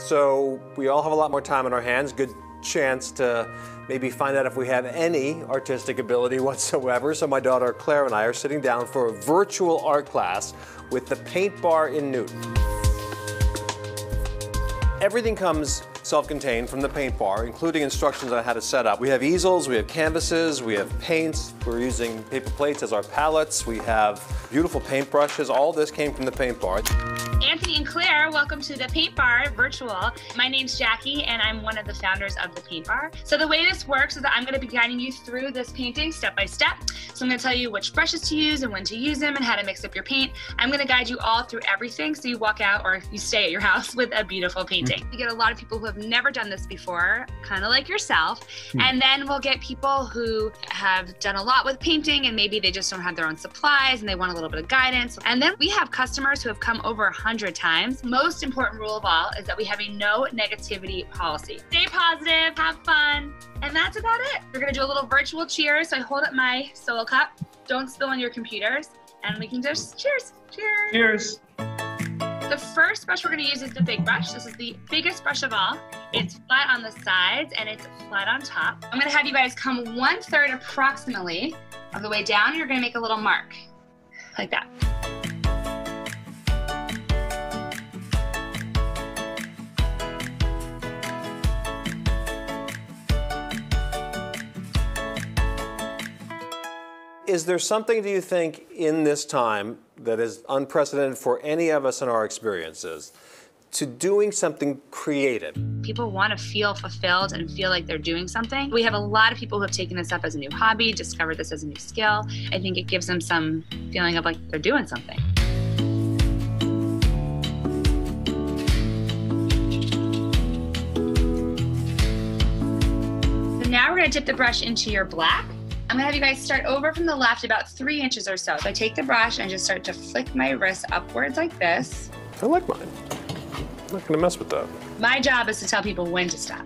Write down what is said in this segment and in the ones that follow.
So we all have a lot more time on our hands. Good chance to maybe find out if we have any artistic ability whatsoever. So my daughter Claire and I are sitting down for a virtual art class with the Paint Bar in Newton. Everything comes self-contained from the Paint Bar, including instructions on how to set up. We have easels, we have canvases, we have paints. We're using paper plates as our palettes. We have beautiful paintbrushes. All this came from the Paint Bar. Anthony and Claire, welcome to the Paint Bar virtual. My name's Jackie and I'm one of the founders of the Paint Bar. So the way this works is that I'm going to be guiding you through this painting step by step. So I'm going to tell you which brushes to use and when to use them and how to mix up your paint. I'm going to guide you all through everything so you walk out or you stay at your house with a beautiful painting. We get a lot of people who have never done this before, kind of like yourself. And then we'll get people who have done a lot with painting and maybe they just don't have their own supplies and they want a little bit of guidance. And then we have customers who have come over 100 times. Most important rule of all is that we have a no negativity policy. Stay positive, have fun, and that's about it. We're gonna do a little virtual cheers. So I hold up my solo cup. Don't spill on your computers, and we can just cheers. Cheers. Cheers. The first brush we're gonna use is the big brush. This is the biggest brush of all. It's flat on the sides and it's flat on top. I'm gonna have you guys come 1/3 approximately of the way down. You're gonna make a little mark, like that. Is there something, do you think, in this time that is unprecedented for any of us in our experiences, to doing something creative? People want to feel fulfilled and feel like they're doing something. We have a lot of people who have taken this up as a new hobby, discovered this as a new skill. I think it gives them some feeling of like they're doing something. So now we're going to dip the brush into your black. I'm gonna have you guys start over from the left about 3 inches or so. So I take the brush and just start to flick my wrist upwards like this. I like mine. I'm not gonna mess with that. My job is to tell people when to stop.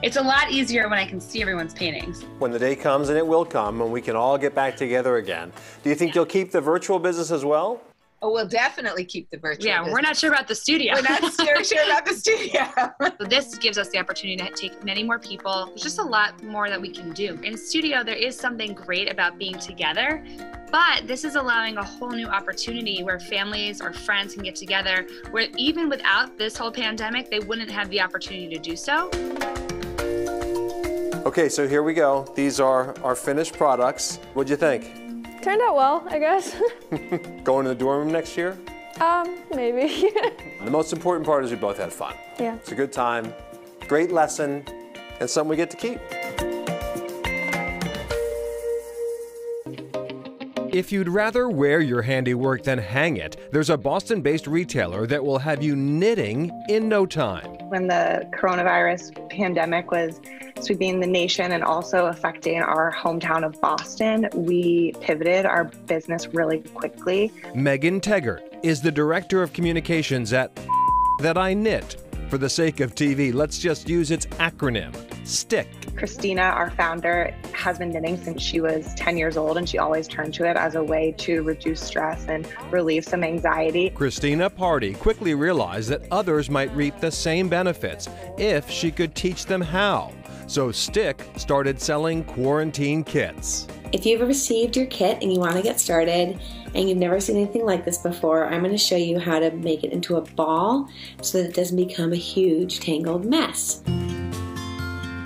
It's a lot easier when I can see everyone's paintings. When the day comes, and it will come, and we can all get back together again, do you think you'll keep the virtual business as well? Oh, we'll definitely keep the virtual business. We're not sure about the studio. We're not sure about the studio. So this gives us the opportunity to take many more people. There's just a lot more that we can do. In studio, there is something great about being together, but this is allowing a whole new opportunity where families or friends can get together, where even without this whole pandemic, they wouldn't have the opportunity to do so. Okay, so here we go. These are our finished products. What'd you think? Turned out well, I guess. Going to the dorm room next year? Maybe. The most important part is we both had fun. Yeah. It's a good time, great lesson, and something we get to keep. If you'd rather wear your handiwork than hang it, there's a Boston-based retailer that will have you knitting in no time. When the coronavirus pandemic was sweeping the nation and also affecting our hometown of Boston, we pivoted our business really quickly. Megan Teggart is the Director of Communications at That I Knit. For the sake of TV, let's just use its acronym, STICK. Christina, our founder, has been knitting since she was 10 years old, and she always turned to it as a way to reduce stress and relieve some anxiety. Christina Party quickly realized that others might reap the same benefits if she could teach them how. So STICK started selling quarantine kits. If you've received your kit and you want to get started and you've never seen anything like this before, I'm going to show you how to make it into a ball so that it doesn't become a huge tangled mess.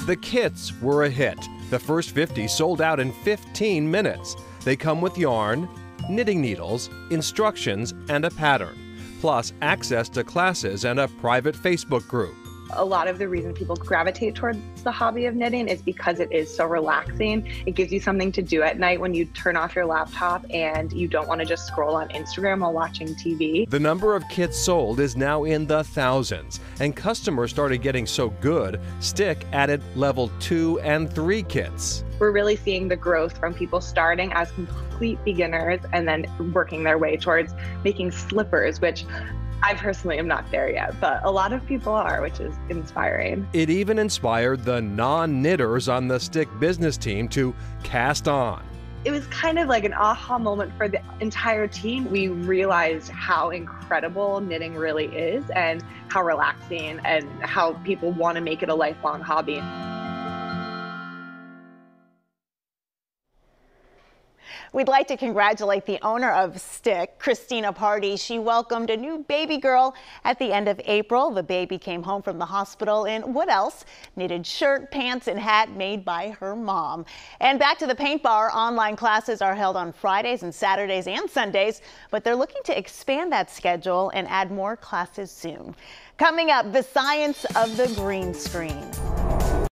The kits were a hit. The first 50 sold out in 15 minutes. They come with yarn, knitting needles, instructions, and a pattern, plus access to classes and a private Facebook group. A lot of the reason people gravitate towards the hobby of knitting is because it is so relaxing. It gives you something to do at night when you turn off your laptop and you don't want to just scroll on Instagram while watching TV. The number of kits sold is now in the thousands, and customers started getting so good, STICK added level 2 and 3 kits. We're really seeing the growth from people starting as complete beginners and then working their way towards making slippers, which I personally am not there yet, but a lot of people are, which is inspiring. It even inspired the non-knitters on the STICK business team to cast on. it was kind of like an aha moment for the entire team. We realized how incredible knitting really is and how relaxing and how people want to make it a lifelong hobby. We'd like to congratulate the owner of Stick, Christina Party. She welcomed a new baby girl at the end of April. The baby came home from the hospital in what else? Knitted shirt, pants, and hat made by her mom. And back to the Paint Bar. Online classes are held on Fridays and Saturdays and Sundays, but they're looking to expand that schedule and add more classes soon. Coming up, the science of the green screen.